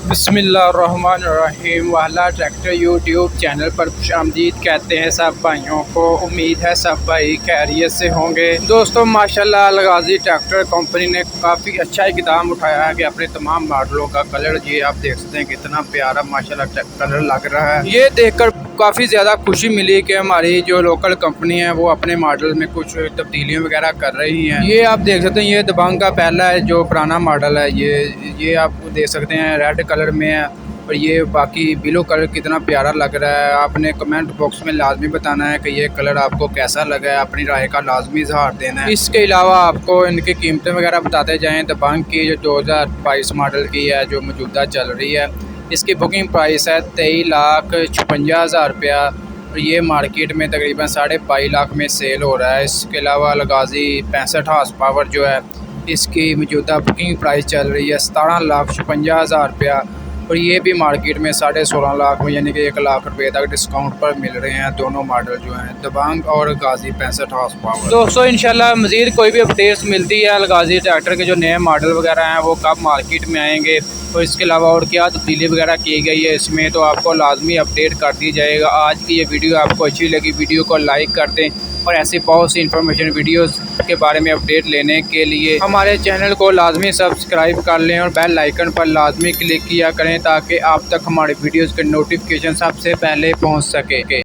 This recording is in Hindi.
बिस्मिल्लाहिर्रहमानिर्रहीम। वाला ट्रैक्टर यूट्यूब चैनल पर खुशामदीद कहते हैं सब भाइयों को। उम्मीद है सब भाई खैरियत से होंगे। दोस्तों माशाल्लाह अलगाजी ट्रैक्टर कंपनी ने काफ़ी अच्छा इक़दाम उठाया है कि अपने तमाम मॉडलों का कलर ये आप देख सकते हैं कितना प्यारा माशाल्लाह कलर लग रहा है। ये देखकर काफ़ी ज़्यादा खुशी मिली कि हमारी जो लोकल कंपनी है वो अपने मॉडल में कुछ तब्दीलियाँ वगैरह कर रही हैं। ये आप देख सकते हैं ये दबंग का पहला है जो पुराना मॉडल है। ये आप देख सकते हैं रेड कलर में है और ये बाकी ब्लू कलर कितना प्यारा लग रहा है। आपने कमेंट बॉक्स में लाजमी बताना है कि ये कलर आपको कैसा लगा है, अपनी राय का लाजमी इजहार देना है। इसके अलावा आपको इनकी कीमतें वगैरह बताते जाएँ। दबंग की जो 2022 मॉडल की है जो मौजूदा चल रही है, इसकी बुकिंग प्राइस है 23,56,000 रुपया और ये मार्केट में तकरीबन 22.5 लाख में सेल हो रहा है। इसके अलावा अलगाजी 65 हार्स पावर जो है इसकी मौजूदा बुकिंग प्राइस चल रही है 17,56,000 रुपया और ये भी मार्केट में 16.5 लाख में यानी कि 1 लाख रुपए तक डिस्काउंट पर मिल रहे हैं। दोनों मॉडल जो हैं दबंग और गाजी 65 हार्स पावर। दोस्तों इंशाल्लाह मज़ीद कोई भी अपडेट्स मिलती है अलगाजी ट्रैक्टर के जो नए मॉडल वगैरह हैं वो कब मार्केट में आएंगे और इसके अलावा और क्या तब्दीली वगैरह की गई है इसमें, तो आपको लाजमी अपडेट कर दी जाएगा। आज की ये वीडियो आपको अच्छी लगी, वीडियो को लाइक कर दें और ऐसी बहुत सी इंफॉर्मेशन वीडियोस के बारे में अपडेट लेने के लिए हमारे चैनल को लाजमी सब्सक्राइब कर लें और बेल आइकन पर लाजमी क्लिक किया करें ताकि आप तक हमारे वीडियोस के नोटिफिकेशन सबसे पहले पहुंच सके।